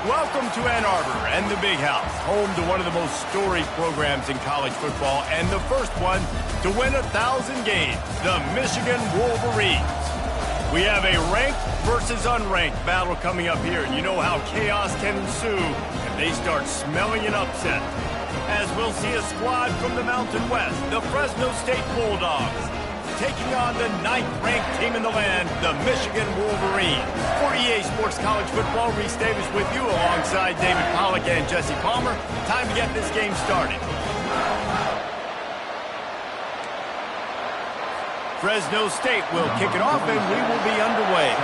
Welcome to Ann Arbor and the Big House, home to one of the most storied programs in college football and the first one to win 1,000 games, the Michigan Wolverines. We have a ranked versus unranked battle coming up here, and you know how chaos can ensue if they start smelling an upset. As we'll see a squad from the Mountain West, the Fresno State Bulldogs, taking on the 9th-ranked team in the land, the Michigan Wolverines. For EA Sports College Football, Reese Davis with you alongside David Pollack and Jesse Palmer. Time to get this game started. Fresno State will kick it off, and we will be underway.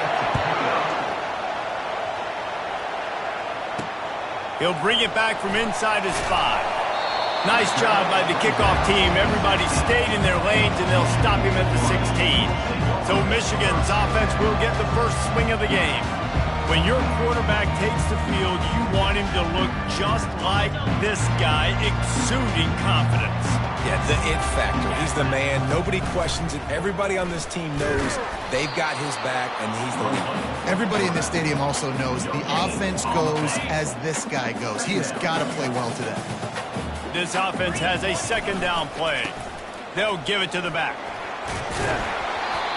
He'll bring it back from inside his 5. Nice job by the kickoff team. Everybody stayed in their lanes, and they'll stop him at the 16. So Michigan's offense will get the first swing of the game. When your quarterback takes the field, you want him to look just like this guy, exuding confidence. Yeah, the it factor. He's the man. Nobody questions it. Everybody on this team knows they've got his back, and he's the leader. Everybody in this stadium also knows the offense goes as this guy goes. He has got to play well today. This offense has a second down play. They'll give it to the back.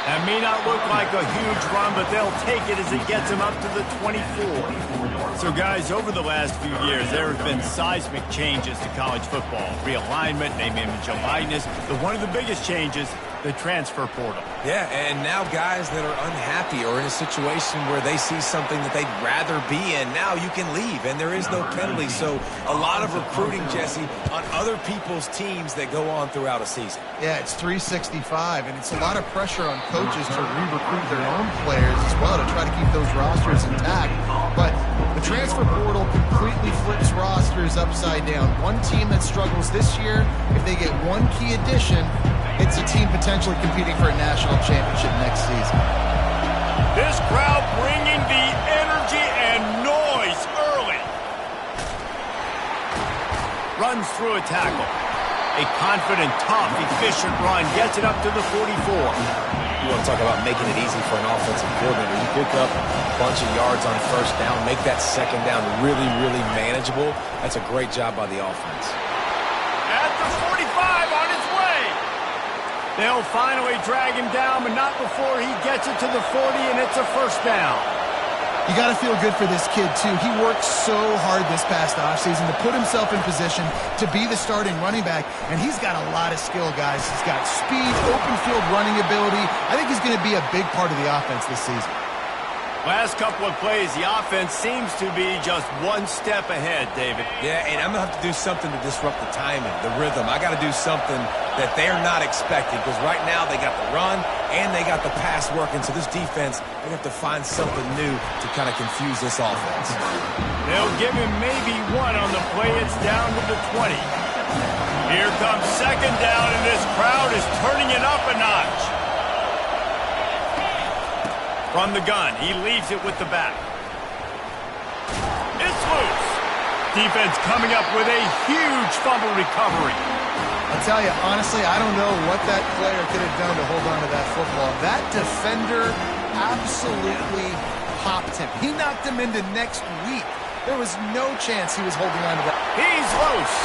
That may not look like a huge run, but they'll take it as it gets them up to the 24. So, guys, over the last few years, there have been seismic changes to college football. Realignment, name, image, and likeness. But one of the biggest changes, the transfer portal. Yeah, and now guys that are unhappy or in a situation where they see something that they'd rather be in, now you can leave, and there is no penalty. So a lot of recruiting, Jesse, on other people's teams that go on throughout a season. Yeah, it's 365, and it's a lot of pressure on coaches to re-recruit their own players as well to try to keep those rosters intact. But the transfer portal completely flips rosters upside down. One team that struggles this year, if they get one key addition, it's a team potentially competing for a national championship next season. This crowd bringing the energy and noise early. Runs through a tackle. A confident, tough, efficient run gets it up to the 44. You want to talk about making it easy for an offensive coordinator. You pick up a bunch of yards on first down, make that second down really, really manageable. That's a great job by the offense. At the 45 on his way. They'll finally drag him down, but not before he gets it to the 40, and it's a first down. You got to feel good for this kid, too. He worked so hard this past offseason to put himself in position to be the starting running back, and he's got a lot of skill, guys. He's got speed, open field running ability. I think he's going to be a big part of the offense this season. Last couple of plays, the offense seems to be just one step ahead, David. Yeah, and I'm going to have to do something to disrupt the timing, the rhythm. I got to do something that they're not expecting, because right now they got the run and they got the pass working. So this defense, they have to find something new to kind of confuse this offense. They'll give him maybe one on the play. It's down to the 20. Here comes second down, and this crowd is turning it up a notch. From the gun, he leaves it with the back. It's loose. Defense coming up with a huge fumble recovery. I'll tell you, honestly, I don't know what that player could have done to hold on to that football. That defender absolutely popped him. He knocked him into next week. There was no chance he was holding on to that. He's loose.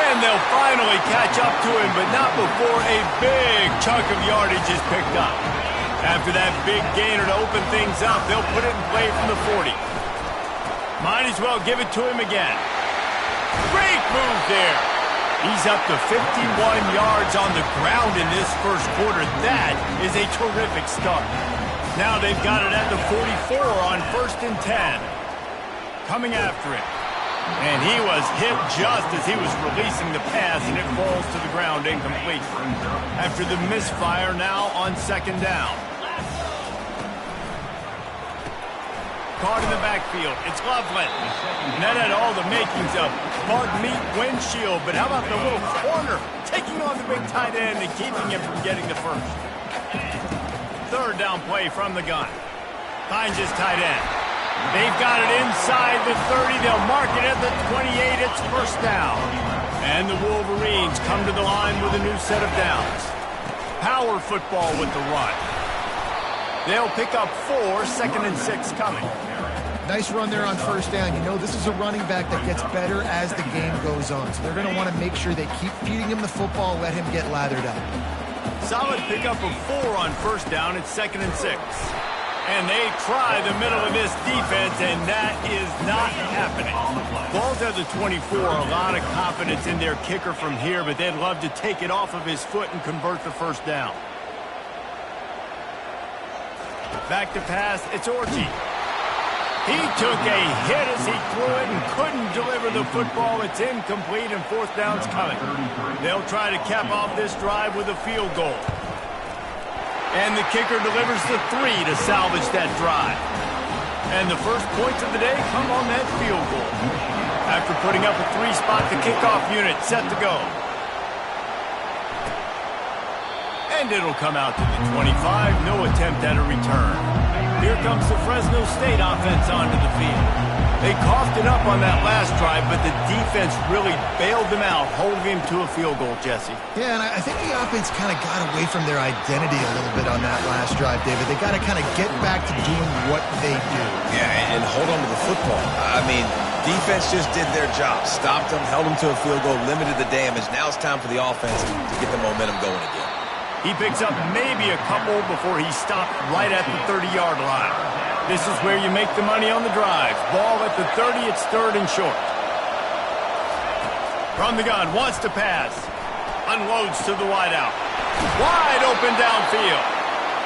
And they'll finally catch up to him, but not before a big chunk of yardage is picked up. After that big gainer to open things up, they'll put it in play from the 40. Might as well give it to him again. Great move there. He's up to 51 yards on the ground in this first quarter. That is a terrific start. Now they've got it at the 44 on 1st and 10. Coming after it. And he was hit just as he was releasing the pass, and it falls to the ground incomplete. After the misfire, now on second down. Caught in the backfield. It's Loveland. And that had all the makings of bug meat windshield. But how about the little corner taking on the big tight end and keeping him from getting the first? Third down play from the gun. Finds his tight end. They've got it inside the 30. They'll mark it at the 28. It's first down. And the Wolverines come to the line with a new set of downs. Power football with the run. They'll pick up 4, 2nd and 6 coming. Nice run there on first down. You know this is a running back that gets better as the game goes on. So they're going to want to make sure they keep feeding him the football, let him get lathered up. Solid pickup of 4 on first down. It's 2nd and 6. And they try the middle of this defense, and that is not happening. Ball's at the 24. A lot of confidence in their kicker from here, but they'd love to take it off of his foot and convert the first down. Back to pass. It's Orji. He took a hit as he threw it and couldn't deliver the football. It's incomplete, and 4th down's coming. They'll try to cap off this drive with a field goal. And the kicker delivers the 3 to salvage that drive. And the first points of the day come on that field goal. After putting up a 3-spot, the kickoff unit set to go. And it'll come out to the 25. No attempt at a return. Here comes the Fresno State offense onto the field. They coughed it up on that last drive, but the defense really bailed them out, holding him to a field goal, Jesse. Yeah, and I think the offense kind of got away from their identity a little bit on that last drive, David. They got to kind of get back to doing what they do. Yeah, and hold on to the football. I mean, defense just did their job. Stopped them, held them to a field goal, limited the damage. Now it's time for the offense to get the momentum going again. He picks up maybe a couple before he stopped right at the 30-yard line. This is where you make the money on the drive. Ball at the 30, it's 3rd and short. From the gun, wants to pass. Unloads to the wideout. Wide open downfield.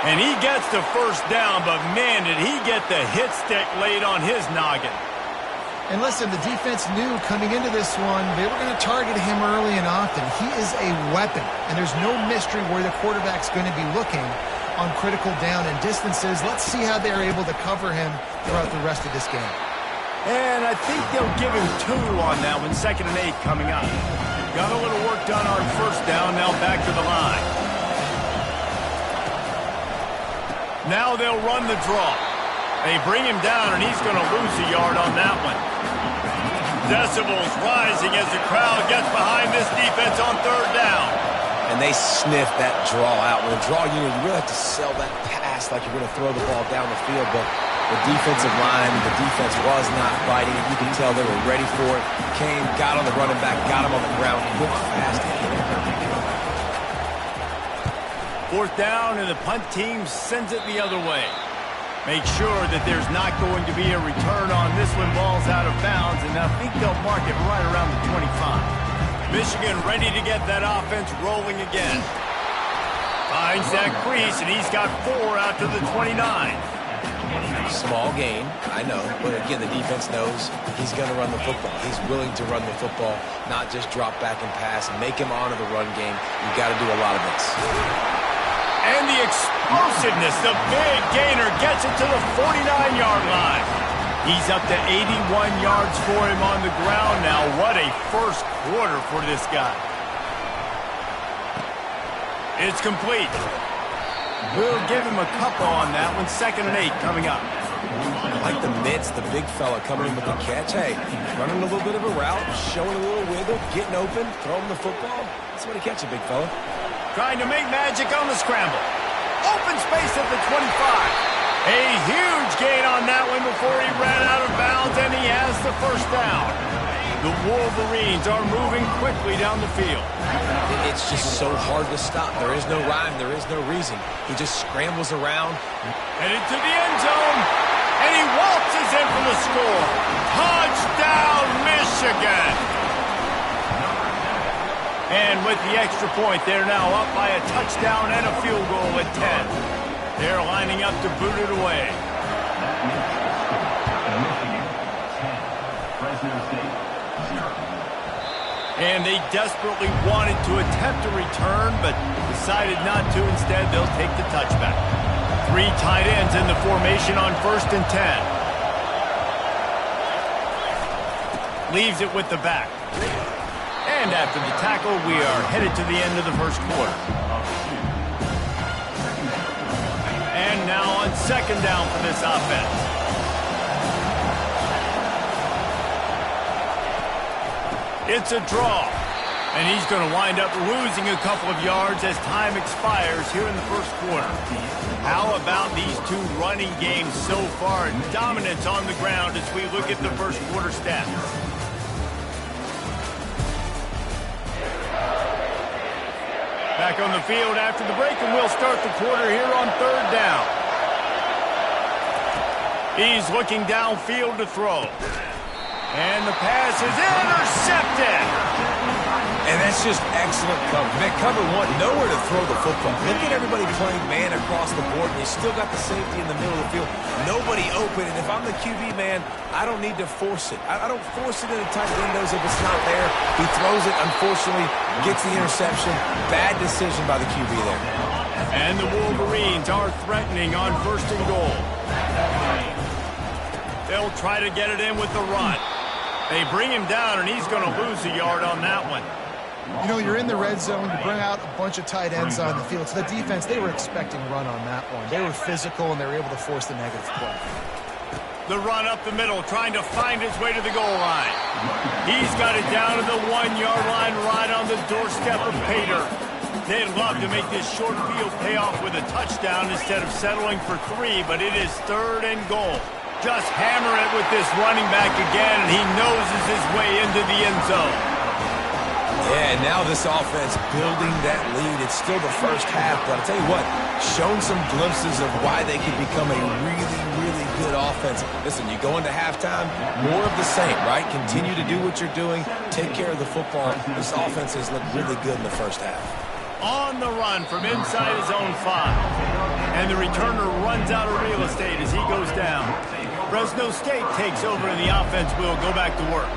And he gets the first down, but man, did he get the hit stick laid on his noggin. And listen, the defense knew coming into this one, they were going to target him early and often. He is a weapon, and there's no mystery where the quarterback's going to be looking on critical down and distances. Let's see how they're able to cover him throughout the rest of this game. And I think they'll give him 2 on that one, 2nd and 8 coming up. Got a little work done on first down, now back to the line. Now they'll run the draw. They bring him down, and he's going to lose a yard on that one. Decibels rising as the crowd gets behind this defense on 3rd down. And they sniff that draw out. With a draw unit, you really have to sell that pass like you're going to throw the ball down the field. But the defensive line, the defense was not fighting. You can tell they were ready for it. Came, got on the running back, got him on the ground, quick, fast. 4th down, and the punt team sends it the other way. Make sure that there's not going to be a return on this one. Ball's out of bounds, and I think they'll mark it right around the 25. Michigan ready to get that offense rolling again. Finds that crease, and he's got 4 out to the 29. Small gain, I know, but again, the defense knows he's going to run the football. He's willing to run the football, not just drop back and pass and make him honor the run game. You've got to do a lot of this. And the explosiveness, the big gainer gets it to the 49-yard line. He's up to 81 yards for him on the ground now. What a first quarter for this guy. It's complete. We'll give him a couple on that one. 2nd and 8 coming up. I like the mitts, the big fella coming in with the catch. Hey, running a little bit of a route, showing a little wiggle, getting open, throwing the football. That's what he catch a big fella. Trying to make magic on the scramble. Open space at the 25. A huge gain on that one before he ran out of bounds, and he has the first down. The Wolverines are moving quickly down the field. It's just so hard to stop. There is no rhyme. There is no reason. He just scrambles around. Headed to the end zone, and he waltzes in for the score. Touchdown, Michigan! And with the extra point, they're now up by a touchdown and a field goal at 10. They're lining up to boot it away. And they desperately wanted to attempt a return, but decided not to. Instead, they'll take the touchback. 3 tight ends in the formation on 1st and 10. Leaves it with the back. And after the tackle, we are headed to the end of the first quarter. And now on 2nd down for this offense. It's a draw. And he's going to wind up losing a couple of yards as time expires here in the first quarter. How about these two running games so far? Dominance on the ground as we look at the first quarter stats. Back on the field after the break, and we'll start the quarter here on third down. He's looking downfield to throw. And the pass is intercepted. And that's just excellent cover. Man, cover one, nowhere to throw the football. Look at everybody playing man across the board, and you still got the safety in the middle of the field. Nobody open, and if I'm the QB, man, I don't need to force it. I don't force it into tight windows if it's not there. He throws it, unfortunately, gets the interception. Bad decision by the QB there. And the Wolverines are threatening on first and goal. They'll try to get it in with the run. They bring him down, and he's going to lose a yard on that one. You know, you're in the red zone. You bring out a bunch of tight ends on the field. So the defense, they were expecting run on that one. They were physical, and they were able to force the negative play. The run up the middle, trying to find his way to the goal line. He's got it down to the 1-yard line right on the doorstep of Pater. They'd love to make this short field pay off with a touchdown instead of settling for 3, but it is third and goal. Just hammer it with this running back again, and he noses his way into the end zone. Yeah, and now this offense building that lead. It's still the first half, but I'll tell you what, shown some glimpses of why they could become a really, really good offense. Listen, you go into halftime, more of the same, right? Continue to do what you're doing, take care of the football. This offense has looked really good in the first half. On the run from inside his own 5. And the returner runs out of real estate as he goes down. Fresno State takes over and the offense will go back to work.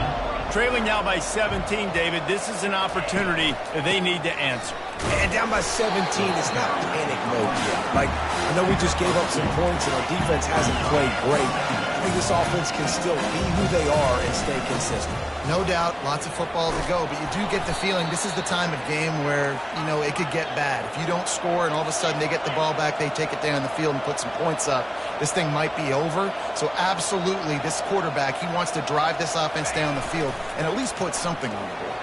Trailing now by 17, David. This is an opportunity that they need to answer. And down by 17, it's not panic mode yet. Like, I know we just gave up some points and our defense hasn't played great. I think this offense can still be who they are and stay consistent. No doubt, lots of football to go, but you do get the feeling this is the time of game where, you know, it could get bad. If you don't score and all of a sudden they get the ball back, they take it down the field and put some points up, this thing might be over. So absolutely, this quarterback, he wants to drive this offense down the field and at least put something on the board.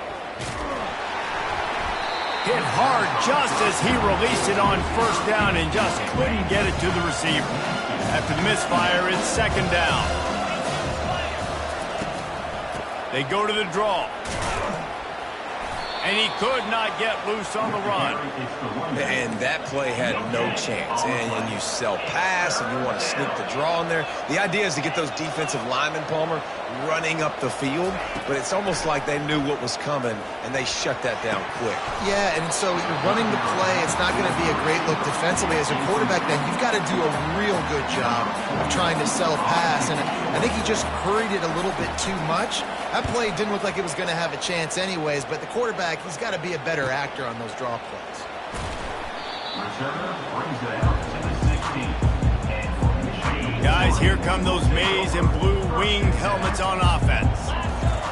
Hit hard just as he released it on first down and just couldn't get it to the receiver. After the misfire, it's second down. They go to the draw. And he could not get loose on the run. And that play had no chance. And you sell pass, and you want to sneak the draw in there. The idea is to get those defensive linemen, Palmer, running up the field. But it's almost like they knew what was coming, and they shut that down quick. Yeah, and so you're running the play. It's not going to be a great look defensively. As a quarterback, then you've got to do a real good job of trying to sell pass. And I think he just hurried it a little bit too much. That play didn't look like it was going to have a chance anyways, but the quarterback, he's got to be a better actor on those draw plays. Guys, here come those maize and blue winged helmets on offense.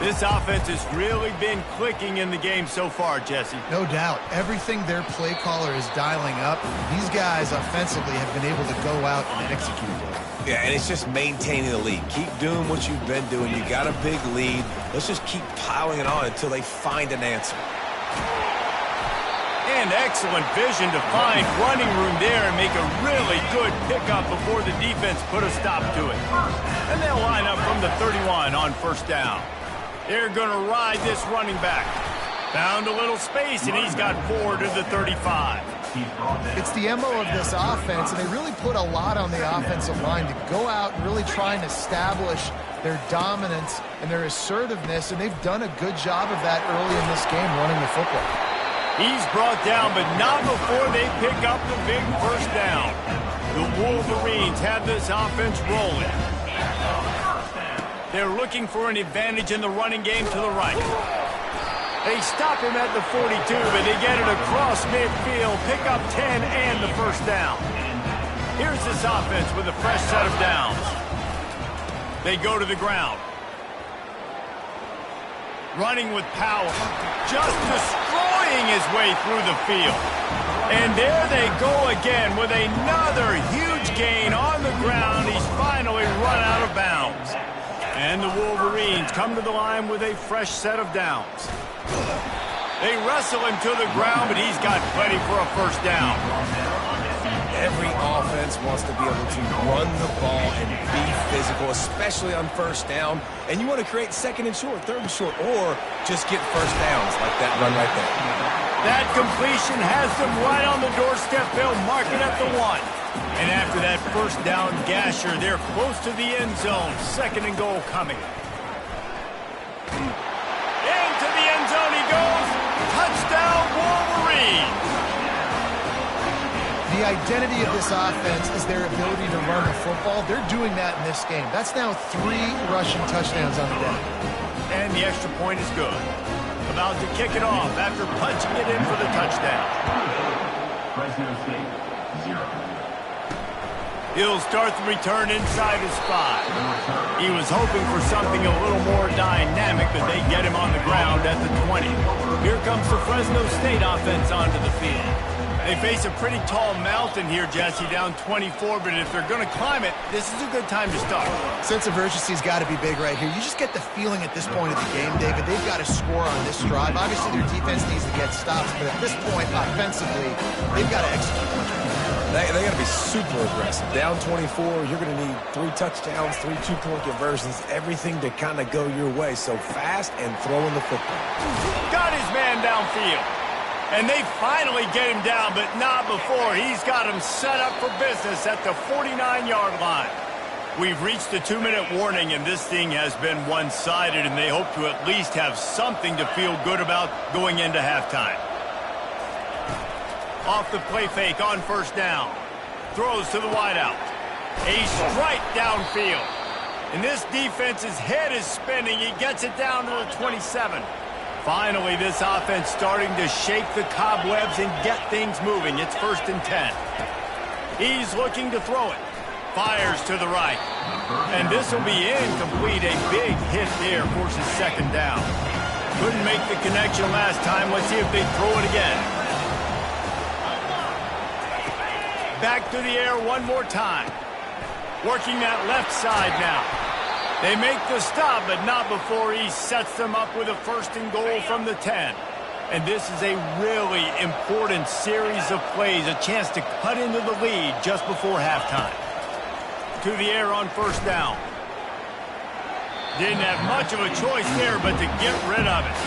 This offense has really been clicking in the game so far, Jesse. No doubt. Everything their play caller is dialing up, these guys offensively have been able to go out and execute it. Yeah, and it's just maintaining the lead. Keep doing what you've been doing. You got a big lead. Let's just keep piling it on until they find an answer. And excellent vision to find running room there and make a really good pickup before the defense put a stop to it. And they'll line up from the 31 on first down. They're going to ride this running back. Found a little space, and he's got 4 to the 35. It's the MO of this offense, and they really put a lot on the offensive line to go out and really try and establish their dominance and their assertiveness, and they've done a good job of that early in this game running the football. He's brought down, but not before they pick up the big first down. The Wolverines have this offense rolling. They're looking for an advantage in the running game to the right. They stop him at the 42, but they get it across midfield, pick up 10 and the first down. Here's this offense with a fresh set of downs. They go to the ground. Running with power, just destroying his way through the field. And there they go again with another huge gain on the ground. He's finally run out of bounds. And the Wolverines come to the line with a fresh set of downs. They wrestle him to the ground, but he's got plenty for a first down. Every offense wants to be able to run the ball and be physical, especially on first down. And you want to create second and short, third and short, or just get first downs like that run right there. That completion has them right on the doorstep. They'll mark it at the 1. And after that first down gasher, they're close to the end zone. Second and goal coming. Into the end zone he goes. Touchdown, Wolverine. The identity of this offense is their ability to run the football. They're doing that in this game. That's now 3 rushing touchdowns on the day. And the extra point is good. About to kick it off after punching it in for the touchdown. Fresno State, 0. He'll start the return inside his 5. He was hoping for something a little more dynamic, but they get him on the ground at the 20. Here comes the Fresno State offense onto the field. They face a pretty tall mountain here, Jesse, down 24, but if they're going to climb it, this is a good time to start. Sense of urgency's got to be big right here. You just get the feeling at this point of the game, David, they've got to score on this drive. Obviously, their defense needs to get stops, but at this point, offensively, they've got to execute much better. They got to be super aggressive. Down 24, you're going to need 3 touchdowns, 3 two-point conversions, everything to kind of go your way. So fast and throwing the football. Got his man downfield. And they finally get him down, but not before. He's got him set up for business at the 49-yard line. We've reached the 2-minute warning, and this thing has been one-sided, and they hope to at least have something to feel good about going into halftime. Off the play fake on first down. Throws to the wideout. A strike downfield. And this defense's head is spinning. He gets it down to the 27. Finally, this offense starting to shake the cobwebs and get things moving. It's 1st and 10. He's looking to throw it. Fires to the right. And this will be incomplete. A big hit there forces 2nd down. Couldn't make the connection last time. Let's see if they throw it again. Back to the air one more time. Working that left side now. They make the stop, but not before he sets them up with a 1st and goal from the 10. And this is a really important series of plays, a chance to cut into the lead just before halftime. To the air on 1st down. Didn't have much of a choice there, but to get rid of it.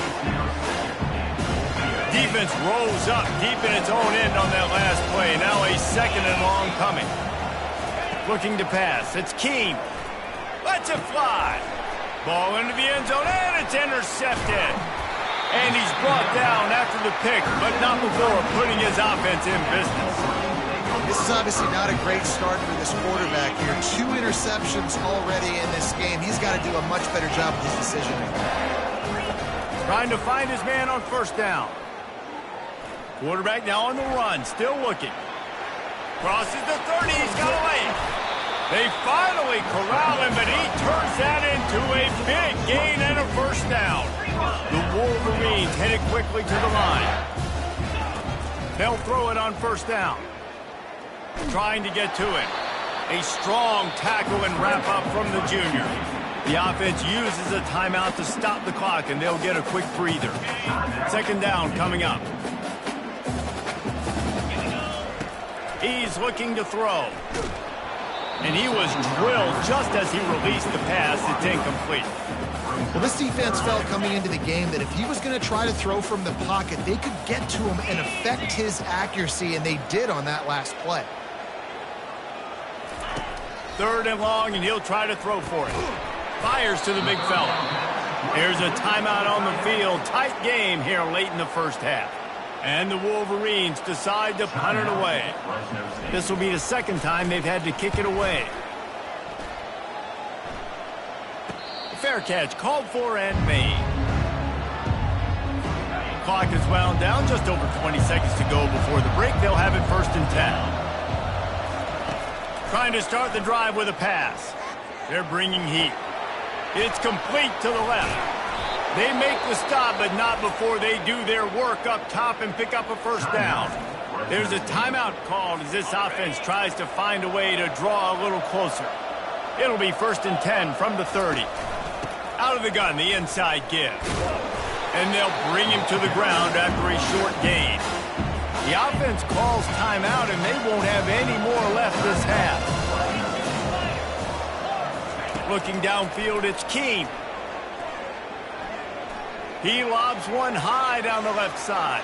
Defense rolls up deep in its own end on that last play. Now a 2nd and long coming. Looking to pass. It's Keene. Lets it fly. Ball into the end zone, and it's intercepted. And he's brought down after the pick, but not before putting his offense in business. This is obviously not a great start for this quarterback here. 2 interceptions already in this game. He's got to do a much better job with his decision. Trying to find his man on 1st down. Quarterback now on the run, still looking. Crosses the 30, he's got away. They finally corral him, but he turns that into a big gain and a 1st down. The Wolverines headed quickly to the line. They'll throw it on 1st down. Trying to get to it. A strong tackle and wrap up from the junior. The offense uses a timeout to stop the clock, and they'll get a quick breather. 2nd down coming up. He's looking to throw. And he was drilled just as he released the pass. It's incomplete. Well, this defense felt coming into the game that if he was going to try to throw from the pocket, they could get to him and affect his accuracy, and they did on that last play. 3rd and long, and he'll try to throw for it. Fires to the big fella. There's a timeout on the field. Tight game here late in the 1st half. And the Wolverines decide to punt it away. This will be the 2nd time they've had to kick it away. Fair catch called for and made. Clock is wound down, just over 20 seconds to go before the break. They'll have it 1st and 10. Trying to start the drive with a pass. They're bringing heat. It's complete to the left. They make the stop, but not before they do their work up top and pick up a 1st down. There's a timeout called as this offense tries to find a way to draw a little closer. It'll be 1st and 10 from the 30. Out of the gun, the inside give. And they'll bring him to the ground after a short gain. The offense calls timeout, and they won't have any more left this half. Looking downfield, it's Keene. He lobs one high down the left side.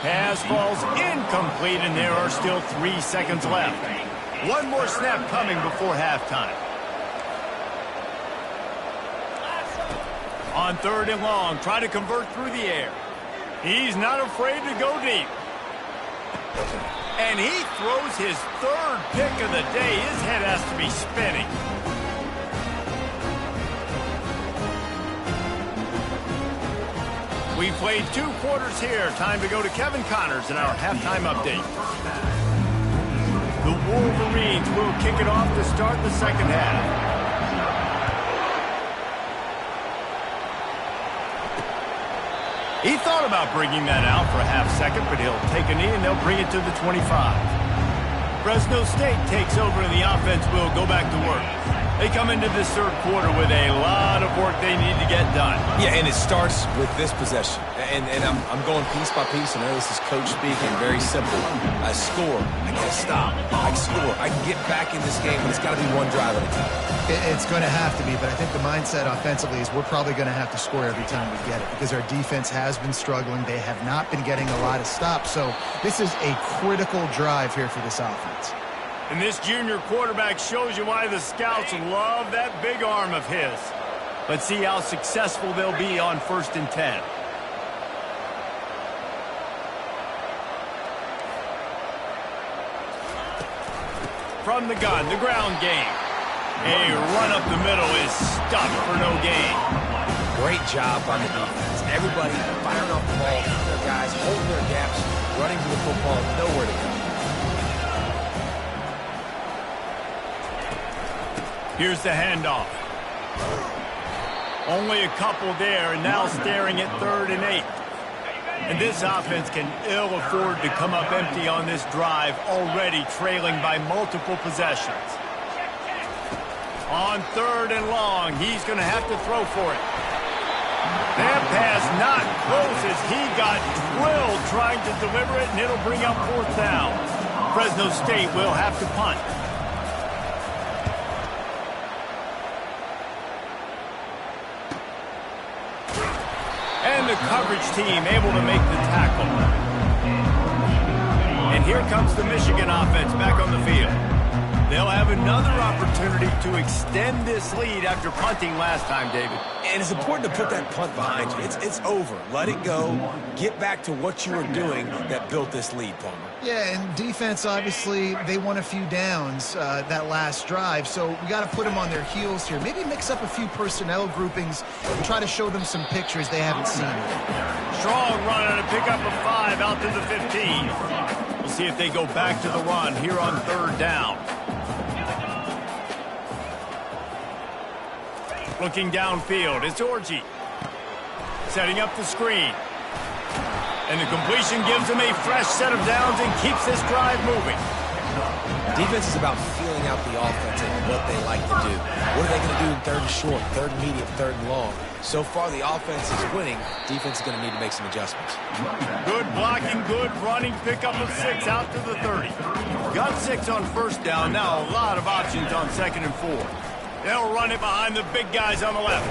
Pass falls incomplete, and there are still 3 seconds left. One more snap coming before halftime. On 3rd and long, try to convert through the air. He's not afraid to go deep. And he throws his 3rd pick of the day. His head has to be spinning. We played 2 quarters here. Time to go to Kevin Connors in our halftime update. The Wolverines will kick it off to start the second half. He thought about bringing that out for a half second, but he'll take a knee and they'll bring it to the 25. Fresno State takes over and the offense will go back to work. They come into this 3rd quarter with a lot of work they need to get done. Yeah, and it starts with this possession. And I'm going piece by piece. I know this is coach speaking, very simple. I score. I get a stop. I score. I can get back in this game, but it's got to be one drive at a time. It's going to have to be, but I think the mindset offensively is we're probably going to have to score every time we get it because our defense has been struggling. They have not been getting a lot of stops. So this is a critical drive here for this offense. And this junior quarterback shows you why the scouts love that big arm of his. Let's see how successful they'll be on 1st and 10. From the gun, the ground game. A run up the middle is stuffed for no gain. Great job on the defense. Everybody firing off the ball. Their guys holding their gaps, running to the football, nowhere to go. Here's the handoff. Only a couple there, and now staring at 3rd and 8. And this offense can ill afford to come up empty on this drive, already trailing by multiple possessions. On 3rd and long, he's going to have to throw for it. That pass not close as he got drilled trying to deliver it, and it'll bring up 4th down. Fresno State will have to punt. And the coverage team able to make the tackle. And here comes the Michigan offense back on the field. They'll have another opportunity to extend this lead after punting last time, David. And it's important to put that punt behind you. It's over. Let it go. Get back to what you were doing that built this lead, Palmer. Yeah, and defense, obviously, they won a few downs that last drive, so we got to put them on their heels here. Maybe mix up a few personnel groupings and try to show them some pictures they haven't seen yet. Strong run and a pickup of 5 out to the 15. We'll see if they go back to the run here on 3rd down. Looking downfield, it's Orji. Setting up the screen. And the completion gives them a fresh set of downs and keeps this drive moving. Defense is about feeling out the offense and what they like to do. What are they going to do in 3rd and short, 3rd and medium, 3rd and long? So far, the offense is winning. Defense is going to need to make some adjustments. Good blocking, good running, pickup of 6 out to the 30. Got 6 on 1st down. Now a lot of options on 2nd and 4. They'll run it behind the big guys on the left.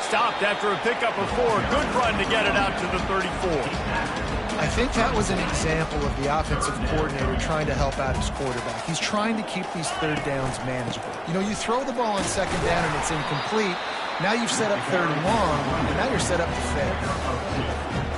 Stopped after a pickup of 4. Good run to get it out to the 34. I think that was an example of the offensive coordinator trying to help out his quarterback. He's trying to keep these 3rd downs manageable. You know, you throw the ball on 2nd down and it's incomplete. Now you've set up 3rd and long, and now you're set up to fail.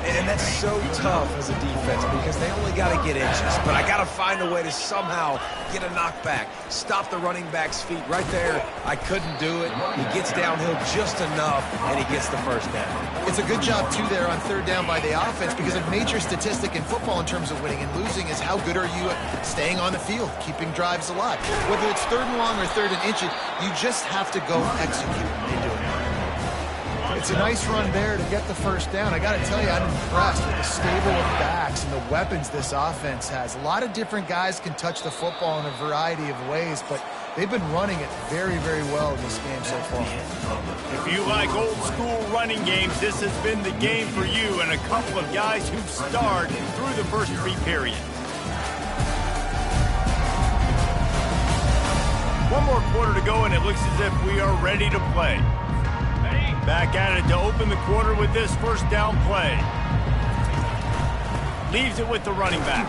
And that's so tough as a defense because they only got to get inches. But I got to find a way to somehow get a knockback, stop the running back's feet. Right there, I couldn't do it. He gets downhill just enough, and he gets the 1st down. It's a good job, too, there on 3rd down by the offense because a major statistic in football in terms of winning and losing is how good are you at staying on the field, keeping drives alive. Whether it's 3rd and long or 3rd and inches, you just have to go execute. They do it. It's a nice run there to get the first down. I got to tell you, I'm impressed with the stable of backs and the weapons this offense has. A lot of different guys can touch the football in a variety of ways, but they've been running it very, very well in this game so far. If you like old school running games, this has been the game for you and a couple of guys who've starred through the first 3 periods. One more quarter to go, and it looks as if we are ready to play. Back at it to open the quarter with this first down play. Leaves it with the running back.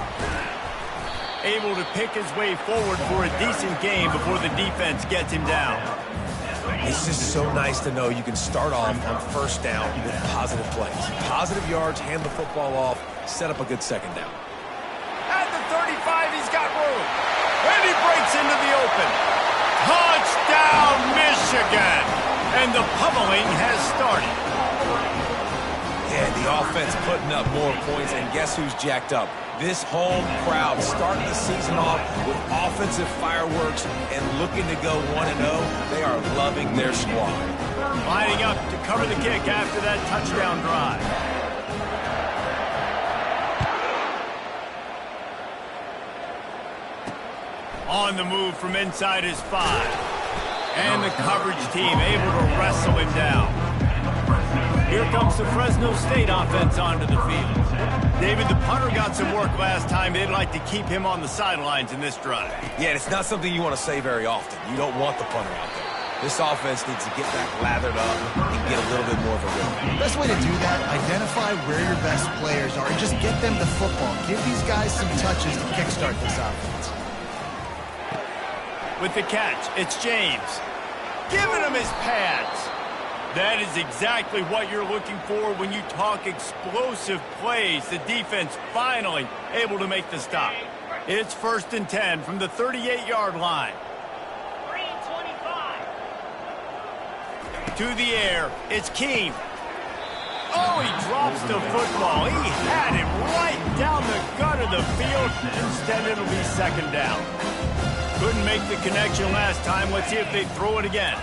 Able to pick his way forward for a decent game before the defense gets him down. It's just so nice to know you can start off on first down with positive plays. Positive yards, hand the football off, set up a good second down. At the 35, he's got room. And he breaks into the open. Touchdown, Michigan! And the pummeling has started. Yeah, the offense putting up more points, and guess who's jacked up? This home crowd starting the season off with offensive fireworks and looking to go 1-0. They are loving their squad. Lining up to cover the kick after that touchdown drive. On the move from inside his 5. And the coverage team able to wrestle him down. Here comes the Fresno State offense onto the field. David, the punter got some work last time. They'd like to keep him on the sidelines in this drive. Yeah, it's not something you want to say very often. You don't want the punter out there. This offense needs to get back lathered up and get a little bit more of a rhythm. The best way to do that, identify where your best players are and just get them the football. Give these guys some touches to kickstart this offense. With the catch, it's James. Giving him his pads. That is exactly what you're looking for when you talk explosive plays. The defense finally able to make the stop. It's 1st and 10 from the 38-yard line. 325. To the air, it's Keene. Oh, he drops the football. He had him right down the gut of the field. Instead, it'll be 2nd down. Couldn't make the connection last time. Let's see if they throw it again.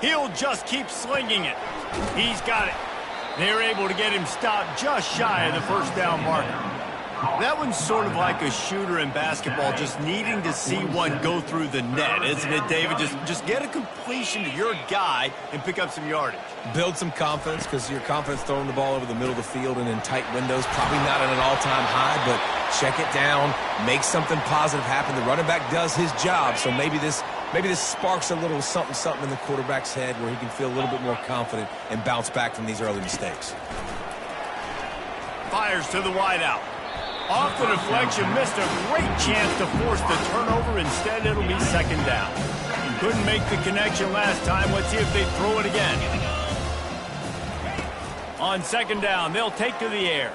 He'll just keep slinging it. He's got it. They're able to get him stopped just shy of the 1st down marker. That one's sort of like a shooter in basketball, just needing to see one go through the net, isn't it, David? Just get a completion to your guy and pick up some yardage. Build some confidence, because your confidence throwing the ball over the middle of the field and in tight windows, probably not at an all-time high, but check it down, make something positive happen. The running back does his job, so maybe this sparks a little something in the quarterback's head where he can feel a little bit more confident and bounce back from these early mistakes. Fires to the wideout. Off the deflection, missed a great chance to force the turnover. Instead, it'll be 2nd down. Couldn't make the connection last time. Let's see if they throw it again. On 2nd down, they'll take to the air.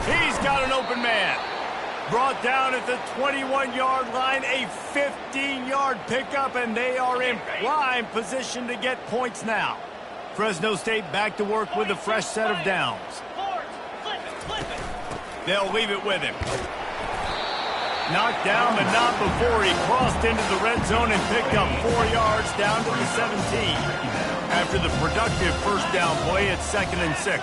He's got an open man. Brought down at the 21-yard line, a 15-yard pickup, and they are in prime position to get points now. Fresno State back to work with a fresh set of downs. They'll leave it with him. Knocked down, but not before he crossed into the red zone and picked up 4 yards down to the 17. After the productive 1st down play, it's 2nd and 6.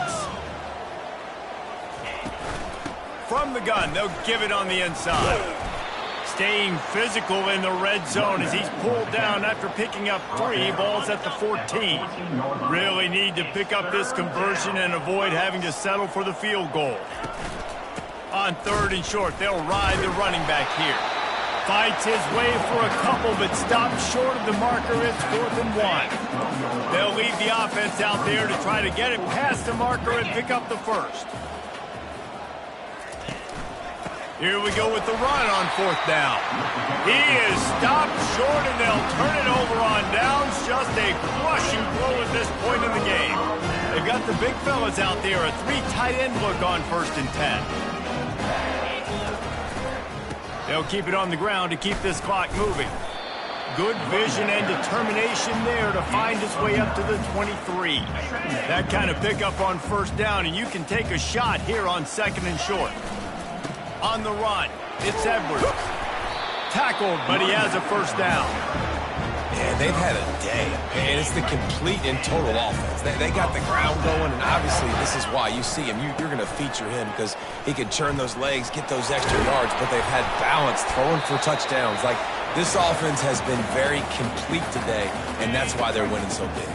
From the gun, they'll give it on the inside. Staying physical in the red zone as he's pulled down after picking up 3 balls at the 14. Really need to pick up this conversion and avoid having to settle for the field goal. On 3rd and short, they'll ride the running back here. Fights his way for a couple, but stops short of the marker. It's 4th and 1. They'll leave the offense out there to try to get it past the marker and pick up the 1st. Here we go with the run on 4th down. He is stopped short, and they'll turn it over on downs. Just a crushing blow at this point in the game. They've got the big fellas out there. A 3 tight end look on 1st and 10. They'll keep it on the ground to keep this clock moving. Good vision and determination there to find his way up to the 23. That kind of pickup on 1st down, and you can take a shot here on 2nd and short. On the run, it's Edwards. Tackled, but he has a 1st down. Yeah, they've had a day, and it's the complete and total offense. offense. They got the ground going, and obviously this is why you see him. You're going to feature him because he can churn those legs, get those extra yards, but they've had balance, throwing for touchdowns. Like, this offense has been very complete today, and that's why they're winning so big.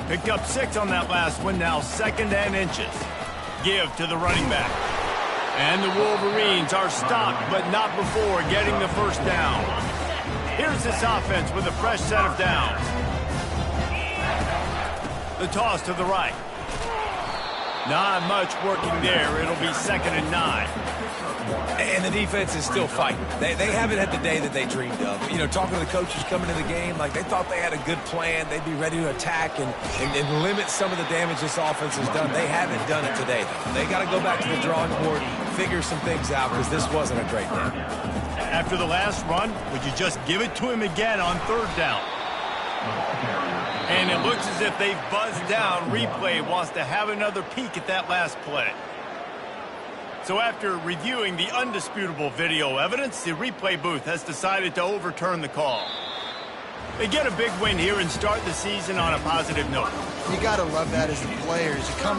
Picked up 6 on that last one, now 2nd and inches. Give to the running back. And the Wolverines are stopped, but not before getting the first down. Here's this offense with a fresh set of downs. The toss to the right. Not much working there. It'll be 2nd and 9. And the defense is still fighting. They haven't had the day that they dreamed of. You know, talking to the coaches coming into the game, like they thought they had a good plan. They'd be ready to attack and limit some of the damage this offense has done. They haven't done it today, though. They got to go back to the drawing board, figure some things out, because this wasn't a great day. After the last run, would you just give it to him again on 3rd down? And it looks as if they've buzzed down. Replay wants to have another peek at that last play. So after reviewing the undisputable video evidence, the replay booth has decided to overturn the call. They get a big win here and start the season on a positive note. You got to love that as the players. You come out